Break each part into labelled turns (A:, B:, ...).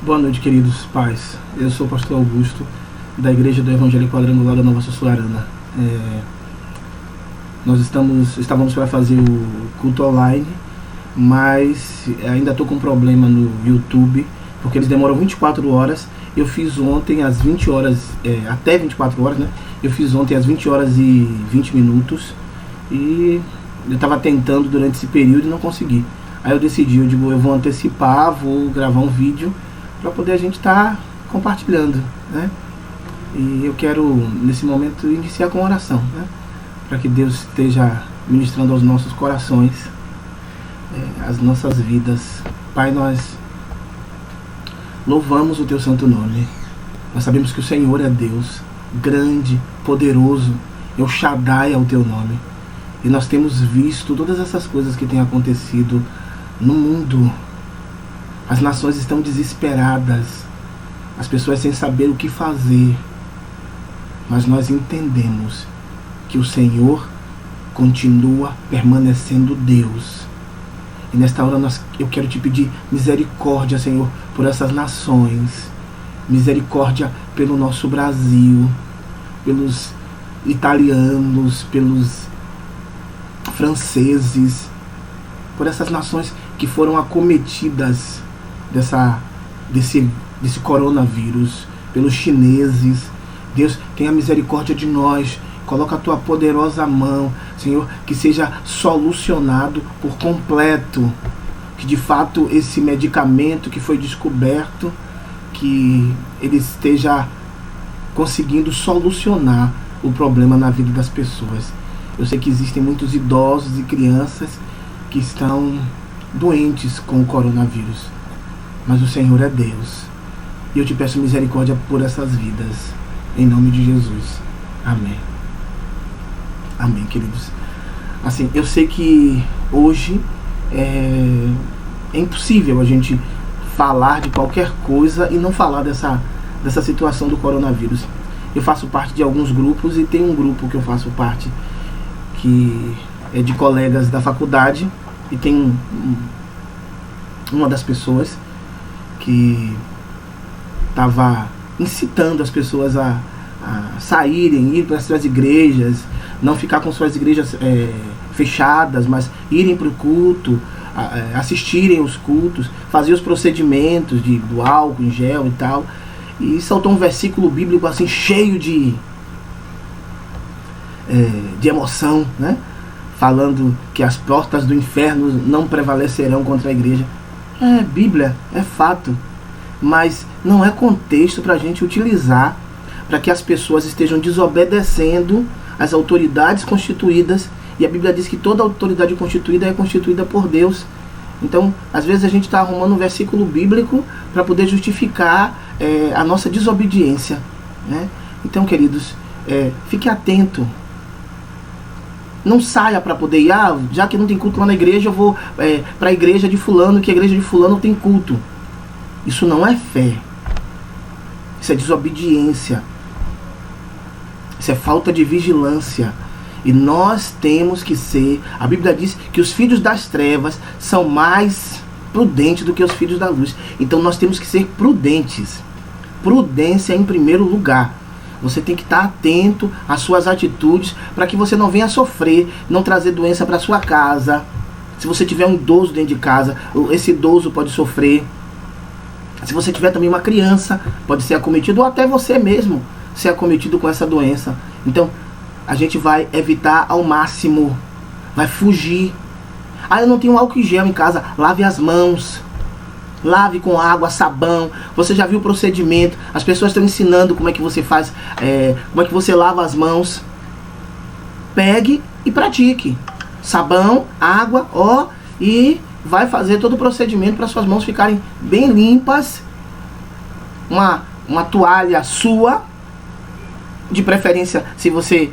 A: Boa noite, queridos pais. Eu sou o pastor Augusto, da Igreja do Evangelho Quadrangular da Nova Sussuarana. Nós estávamos para fazer o culto online, mas ainda estou com um problema no YouTube, porque eles demoram 24 horas. Eu fiz ontem às 20 horas, até 24 horas, né? Eu fiz ontem às 20 horas e 20 minutos, e eu estava tentando durante esse período e não consegui. Aí eu decidi, eu vou antecipar, vou gravar um vídeo para poder a gente estar compartilhando, né? E eu quero, nesse momento, iniciar com oração, né? Para que Deus esteja ministrando aos nossos corações, as nossas vidas. Pai, nós louvamos o Teu santo nome. Nós sabemos que o Senhor é Deus, grande, poderoso. El Shaddai é o Teu nome. E nós temos visto todas essas coisas que têm acontecido no mundo. As nações estão desesperadas, as pessoas sem saber o que fazer. Mas nós entendemos que o Senhor continua permanecendo Deus. E nesta hora eu quero te pedir misericórdia, Senhor, por essas nações. Misericórdia pelo nosso Brasil, pelos italianos, pelos franceses, por essas nações que foram acometidas desse coronavírus, pelos chineses. Deus, tenha misericórdia de nós. Coloca a Tua poderosa mão, Senhor, que seja solucionado por completo. Que de fato esse medicamento que foi descoberto, que ele esteja conseguindo solucionar o problema na vida das pessoas. Eu sei que existem muitos idosos e crianças que estão doentes com o coronavírus, mas o Senhor é Deus. E eu te peço misericórdia por essas vidas, em nome de Jesus. Amém. Amém, queridos. Assim, eu sei que hoje é impossível a gente falar de qualquer coisa e não falar dessa situação do coronavírus. Eu faço parte de alguns grupos, e tem um grupo que eu faço parte que é de colegas da faculdade, e tem uma das pessoas que estava incitando as pessoas a saírem, ir para as suas igrejas, não ficar com suas igrejas fechadas, mas irem para o culto, assistirem os cultos, fazer os procedimentos do álcool em gel e tal. E saltou um versículo bíblico assim cheio de emoção, né? Falando que as portas do inferno não prevalecerão contra a igreja. É Bíblia, é fato, mas não é contexto para a gente utilizar para que as pessoas estejam desobedecendo às autoridades constituídas. E a Bíblia diz que toda autoridade constituída é constituída por Deus. Então, às vezes a gente está arrumando um versículo bíblico para poder justificar a nossa desobediência, né? Então, queridos, fique atento. Não saia para poder ir, já que não tem culto lá na igreja, eu vou para a igreja de fulano, que a igreja de fulano tem culto. Isso não é fé. Isso é desobediência. Isso é falta de vigilância. E nós temos que ser... A Bíblia diz que os filhos das trevas são mais prudentes do que os filhos da luz. Então nós temos que ser prudentes. Prudência em primeiro lugar. Você tem que estar atento às suas atitudes para que você não venha sofrer, não trazer doença para sua casa. Se você tiver um idoso dentro de casa, esse idoso pode sofrer. Se você tiver também uma criança, pode ser acometido, ou até você mesmo ser acometido com essa doença. Então, a gente vai evitar ao máximo, vai fugir. Eu não tenho álcool em gel em casa. Lave as mãos, lave com água, sabão. Você já viu o procedimento? As pessoas estão ensinando como é que você faz, como é que você lava as mãos. Pegue e pratique. Sabão, água, e vai fazer todo o procedimento para suas mãos ficarem bem limpas. Uma toalha sua, de preferência, se você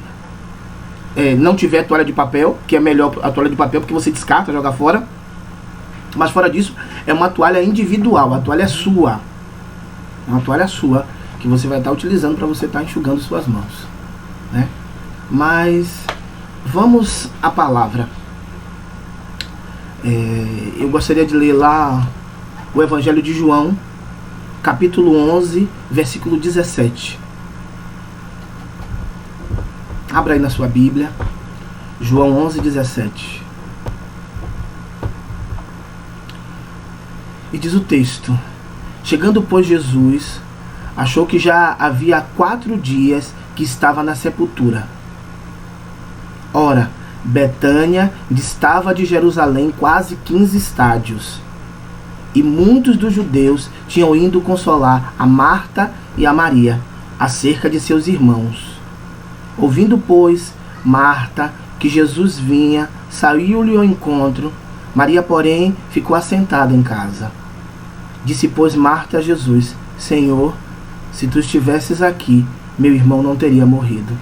A: não tiver toalha de papel, que é melhor a toalha de papel porque você descarta, joga fora. Mas fora disso, é uma toalha individual, a toalha é sua. É uma toalha sua que você vai estar utilizando para você estar enxugando suas mãos, né? Mas vamos à palavra. Eu gostaria de ler lá o Evangelho de João, capítulo 11, versículo 17. Abra aí na sua Bíblia, João 11, 17. E diz o texto: chegando, pois, Jesus, achou que já havia 4 dias que estava na sepultura. Ora, Betânia distava de Jerusalém quase 15 estádios. E muitos dos judeus tinham ido consolar a Marta e a Maria acerca de seus irmãos. Ouvindo, pois, Marta que Jesus vinha, saiu-lhe ao encontro. Maria, porém, ficou assentada em casa. Disse, pois, Marta a Jesus: Senhor, se tu estivesses aqui, meu irmão não teria morrido.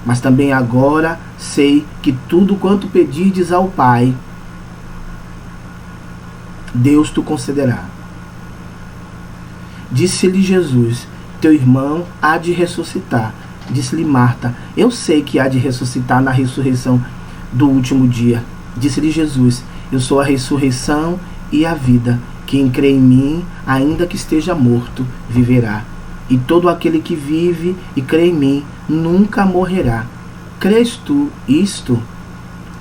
A: Mas também agora sei que tudo quanto pedirdes ao Pai, Deus te concederá. Disse-lhe Jesus: teu irmão há de ressuscitar. Disse-lhe Marta: eu sei que há de ressuscitar na ressurreição do último dia. Disse-lhe Jesus: eu sou a ressurreição e a vida. Quem crê em mim, ainda que esteja morto, viverá. E todo aquele que vive e crê em mim, nunca morrerá. Crês tu isto?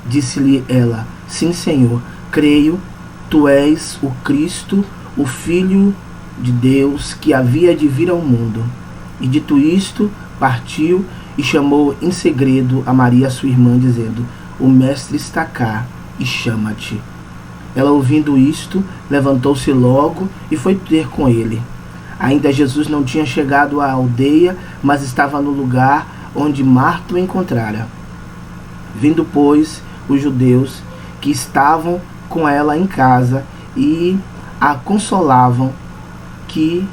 A: Disse-lhe ela: sim, Senhor, creio. Tu és o Cristo, o Filho de Deus, que havia de vir ao mundo. E dito isto, partiu e chamou em segredo a Maria, sua irmã, dizendo: o mestre está cá e chama-te. Ela, ouvindo isto, levantou-se logo e foi ter com ele. Ainda Jesus não tinha chegado à aldeia, mas estava no lugar onde Marta o encontrara. Vindo, pois, os judeus que estavam com ela em casa e a consolavam, que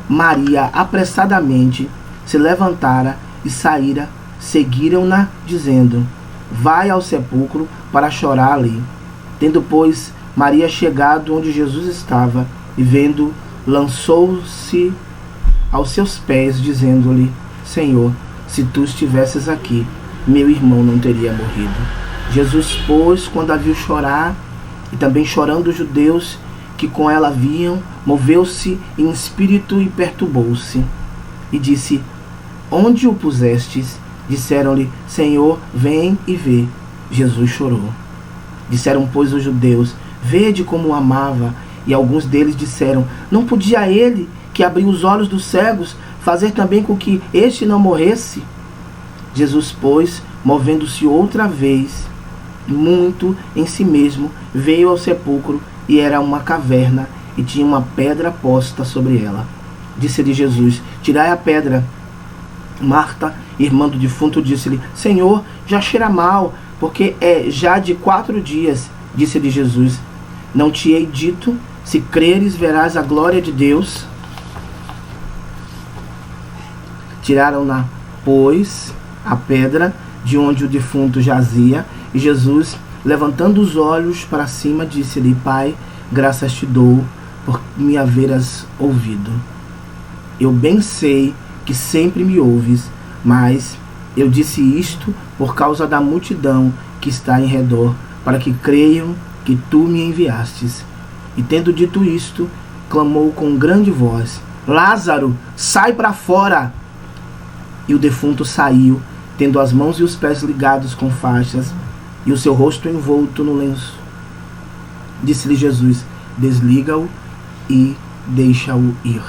A: Maria apressadamente se levantara e saíra, seguiram-na, dizendo: vai ao sepulcro para chorar ali. Tendo, pois, Maria chegado onde Jesus estava, e vendo, lançou-se aos seus pés, dizendo-lhe: Senhor, se tu estivesses aqui, meu irmão não teria morrido. Jesus, pois, quando a viu chorar, e também chorando os judeus que com ela vinham, moveu-se em espírito e perturbou-se. E disse: onde o pusestes? Disseram-lhe: Senhor, vem e vê. Jesus chorou. Disseram, pois, os judeus: vede como o amava. E alguns deles disseram: não podia ele, que abriu os olhos dos cegos, fazer também com que este não morresse? Jesus, pois, movendo-se outra vez, muito em si mesmo, veio ao sepulcro, e era uma caverna, e tinha uma pedra posta sobre ela. Disse-lhe Jesus: tirai a pedra. Marta, irmã do defunto, disse-lhe: Senhor, já cheira mal, porque é já de 4 dias. Disse-lhe Jesus: não te hei dito, se creres verás a glória de Deus? Tiraram-na, pois, a pedra de onde o defunto jazia, e Jesus, levantando os olhos para cima, disse-lhe: Pai, graças te dou por me haveres ouvido. Eu bem sei que sempre me ouves, mas eu disse isto por causa da multidão que está em redor, para que creiam que tu me enviastes. E tendo dito isto, clamou com grande voz: Lázaro, sai para fora! E o defunto saiu, tendo as mãos e os pés ligados com faixas, e o seu rosto envolto no lenço. Disse-lhe Jesus: desliga-o e deixa-o ir.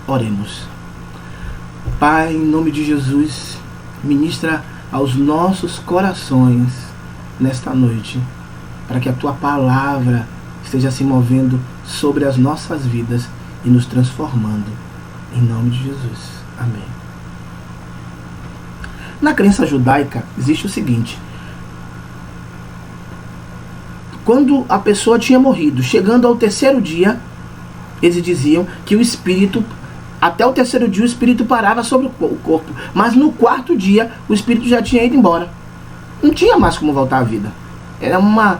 A: Oremos. Pai, em nome de Jesus, ministra aos nossos corações nesta noite, para que a tua palavra esteja se movendo sobre as nossas vidas e nos transformando. Em nome de Jesus. Amém. Na crença judaica existe o seguinte: quando a pessoa tinha morrido, chegando ao 3º dia, eles diziam que o espírito, até o 3º dia, o espírito parava sobre o corpo, mas no 4º dia o espírito já tinha ido embora. Não tinha mais como voltar à vida. Era uma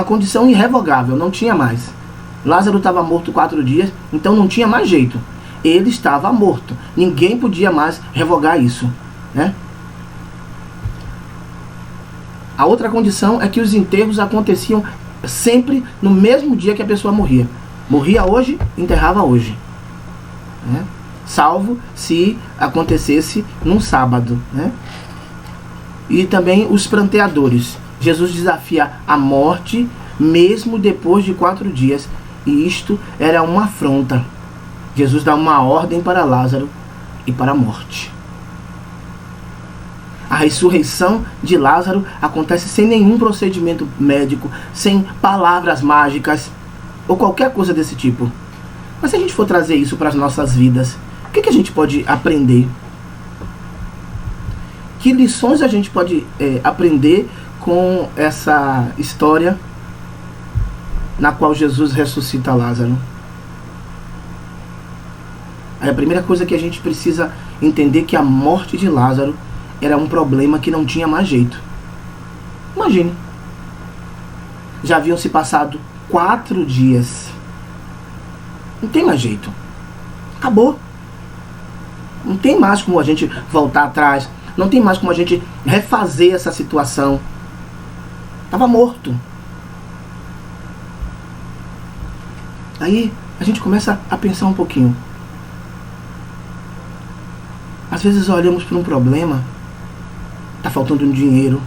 A: condição irrevogável, não tinha mais. Lázaro estava morto 4 dias, então não tinha mais jeito. Ele estava morto. Ninguém podia mais revogar isso, né? A outra condição é que os enterros aconteciam sempre no mesmo dia que a pessoa morria. Morria hoje, enterrava hoje. Né? Salvo se acontecesse num sábado. Né? E também os pranteadores. Jesus desafia a morte mesmo depois de 4 dias. E isto era uma afronta. Jesus dá uma ordem para Lázaro e para a morte. A ressurreição de Lázaro acontece sem nenhum procedimento médico, sem palavras mágicas ou qualquer coisa desse tipo. Mas se a gente for trazer isso para as nossas vidas, o que a gente pode aprender? Que lições a gente pode aprender com essa história na qual Jesus ressuscita Lázaro? A primeira coisa que a gente precisa entender é que a morte de Lázaro era um problema que não tinha mais jeito. Imagine. Já haviam se passado 4 dias. Não tem mais jeito. Acabou. Não tem mais como a gente voltar atrás. Não tem mais como a gente refazer essa situação. Estava morto. Aí a gente começa a pensar um pouquinho. Às vezes olhamos para um problema, está faltando um dinheiro,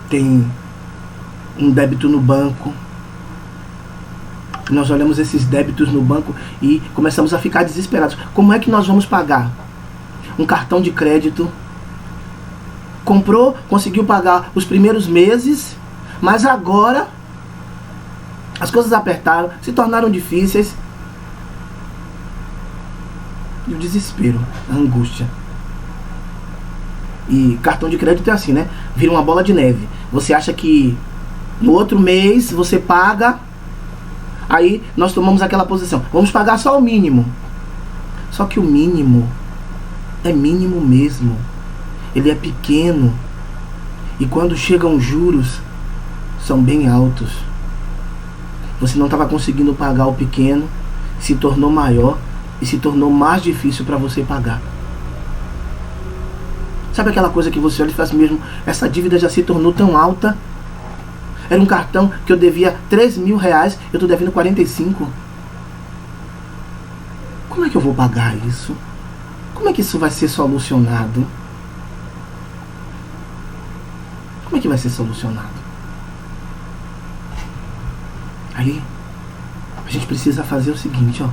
A: tem um débito no banco. Nós olhamos esses débitos no banco e começamos a ficar desesperados. Como é que nós vamos pagar? Um cartão de crédito. Comprou, conseguiu pagar os primeiros meses, mas agora as coisas apertaram, se tornaram difíceis. E o desespero, a angústia. E cartão de crédito é assim, né? Vira uma bola de neve. Você acha que no outro mês você paga, aí nós tomamos aquela posição, vamos pagar só o mínimo. Só que o mínimo é mínimo mesmo. Ele é pequeno. E quando chegam os juros, são bem altos. Você não estava conseguindo pagar o pequeno, se tornou maior e se tornou mais difícil para você pagar. Sabe aquela coisa que você olha e fala assim mesmo, essa dívida já se tornou tão alta? Era um cartão que eu devia 3 mil reais, eu estou devendo 45. Como é que eu vou pagar isso? Como é que isso vai ser solucionado? Como é que vai ser solucionado? Aí, a gente precisa fazer o seguinte, ó.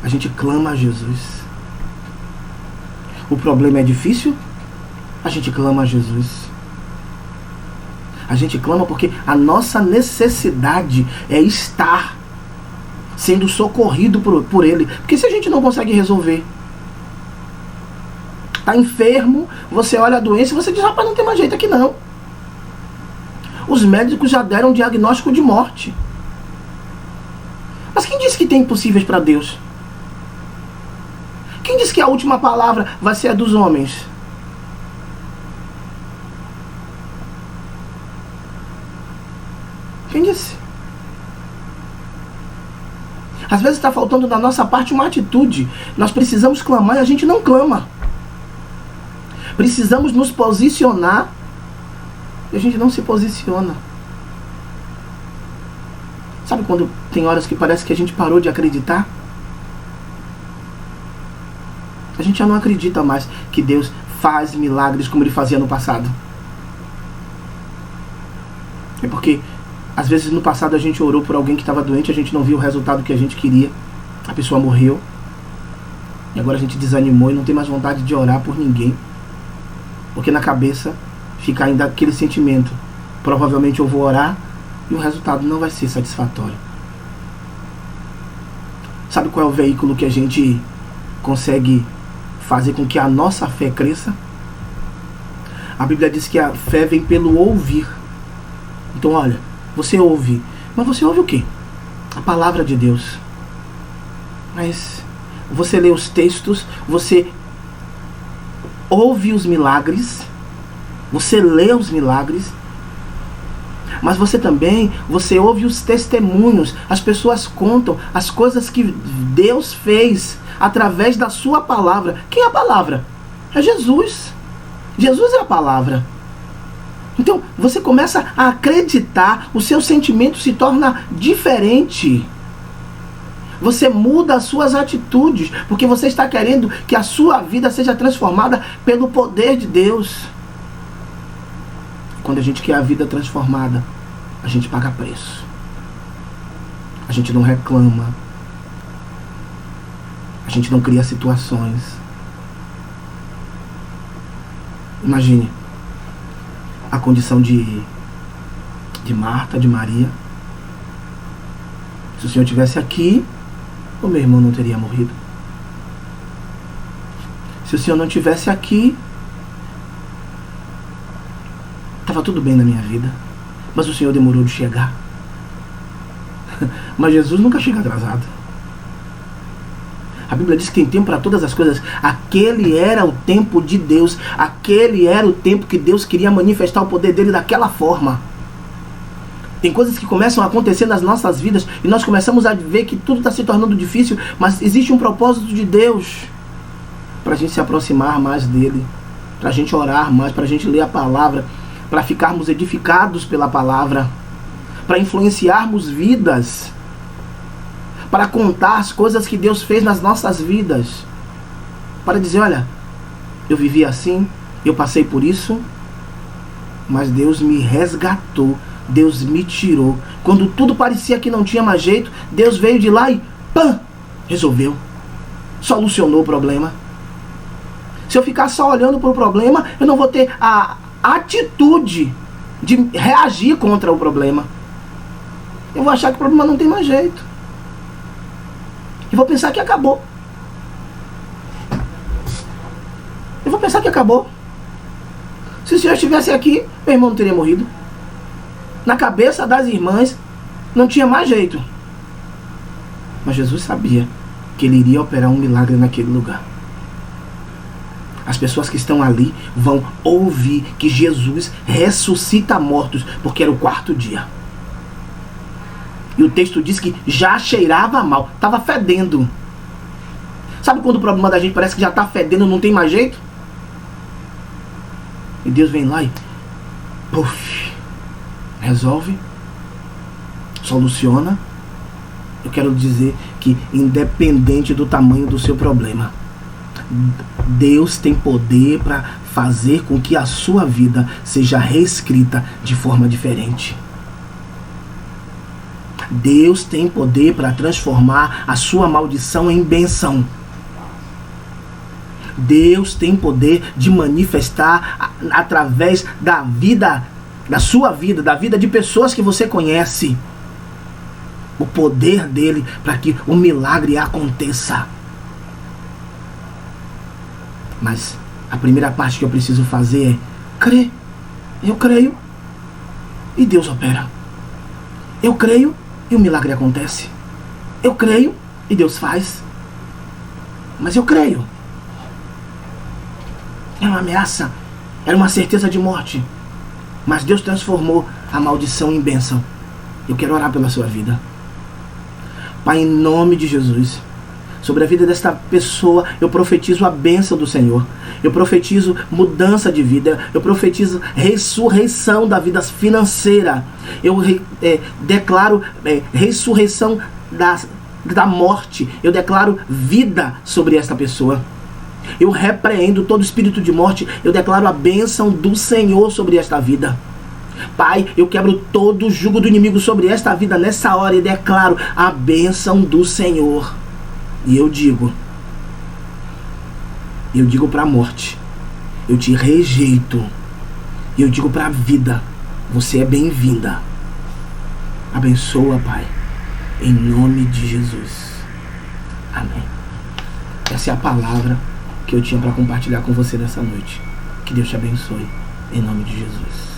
A: A gente clama a Jesus. O problema é difícil? A gente clama a Jesus. A gente clama porque a nossa necessidade é estar sendo socorrido por Ele. Porque se a gente não consegue resolver, tá enfermo, você olha a doença e você diz, rapaz, não tem mais jeito aqui não. Os médicos já deram um diagnóstico de morte. Mas quem disse que tem impossíveis para Deus? Quem disse que a última palavra vai ser a dos homens? Quem disse? Às vezes está faltando da nossa parte uma atitude. Nós precisamos clamar e a gente não clama. Precisamos nos posicionar e a gente não se posiciona. Sabe quando tem horas que parece que a gente parou de acreditar? A gente já não acredita mais que Deus faz milagres como Ele fazia no passado. É porque às vezes no passado a gente orou por alguém que estava doente, a gente não viu o resultado que a gente queria, a pessoa morreu, e agora a gente desanimou e não tem mais vontade de orar por ninguém, porque na cabeça fica ainda aquele sentimento, provavelmente eu vou orar e o resultado não vai ser satisfatório. Sabe qual é o veículo que a gente consegue fazer com que a nossa fé cresça? A Bíblia diz que a fé vem pelo ouvir. Então olha, você ouve, mas você ouve o quê? A palavra de Deus. Mas você lê os textos, você ouve os milagres, você lê os milagres, mas você também, você ouve os testemunhos, as pessoas contam as coisas que Deus fez através da sua palavra. Quem é a palavra? É Jesus. Jesus é a palavra. Então, você começa a acreditar, o seu sentimento se torna diferente. Você muda as suas atitudes, porque você está querendo que a sua vida seja transformada pelo poder de Deus. Quando a gente quer a vida transformada, a gente paga preço. A gente não reclama. A gente não cria situações. Imagine a condição de Marta, de Maria. Se o Senhor estivesse aqui, o meu irmão não teria morrido. Se o Senhor não estivesse aqui, estava tudo bem na minha vida. Mas o Senhor demorou de chegar. Mas Jesus nunca chega atrasado. A Bíblia diz que tem tempo para todas as coisas. Aquele era o tempo de Deus. Aquele era o tempo que Deus queria manifestar o poder dele daquela forma. Tem coisas que começam a acontecer nas nossas vidas e nós começamos a ver que tudo está se tornando difícil, mas existe um propósito de Deus para a gente se aproximar mais dele, para a gente orar mais, para a gente ler a palavra, para ficarmos edificados pela palavra, para influenciarmos vidas, para contar as coisas que Deus fez nas nossas vidas, para dizer, olha, eu vivi assim, eu passei por isso, mas Deus me resgatou, Deus me tirou. Quando tudo parecia que não tinha mais jeito, Deus veio de lá e pã, resolveu, solucionou o problema. Se eu ficar só olhando para o problema, eu não vou ter a atitude de reagir contra o problema. Eu vou achar que o problema não tem mais jeito. Eu vou pensar que acabou. Eu vou pensar que acabou. Se o Senhor estivesse aqui, meu irmão não teria morrido. Na cabeça das irmãs, não tinha mais jeito. Mas Jesus sabia que ele iria operar um milagre naquele lugar. As pessoas que estão ali vão ouvir que Jesus ressuscita mortos, porque era o 4º dia. E o texto diz que já cheirava mal, estava fedendo. Sabe quando o problema da gente parece que já está fedendo, não tem mais jeito? E Deus vem lá e puf, resolve, soluciona. Eu quero dizer que independente do tamanho do seu problema, Deus tem poder para fazer com que a sua vida seja reescrita de forma diferente. Deus tem poder para transformar a sua maldição em bênção. Deus tem poder de manifestar através da vida, da sua vida, da vida de pessoas que você conhece, o poder dele para que o milagre aconteça. Mas a primeira parte que eu preciso fazer é crer. Eu creio e Deus opera. Eu creio e o milagre acontece. Eu creio e Deus faz. Mas eu creio. Era uma ameaça, era uma certeza de morte, mas Deus transformou a maldição em bênção. Eu quero orar pela sua vida. Pai, em nome de Jesus, sobre a vida desta pessoa, eu profetizo a bênção do Senhor. Eu profetizo mudança de vida. Eu profetizo ressurreição da vida financeira. Eu declaro ressurreição da morte. Eu declaro vida sobre esta pessoa. Eu repreendo todo espírito de morte. Eu declaro a bênção do Senhor sobre esta vida. Pai, eu quebro todo o jugo do inimigo sobre esta vida nessa hora e declaro a bênção do Senhor. E eu digo para a morte, eu te rejeito. E eu digo para a vida, você é bem-vinda. Abençoa, Pai, em nome de Jesus. Amém. Essa é a palavra que eu tinha para compartilhar com você nessa noite. Que Deus te abençoe, em nome de Jesus.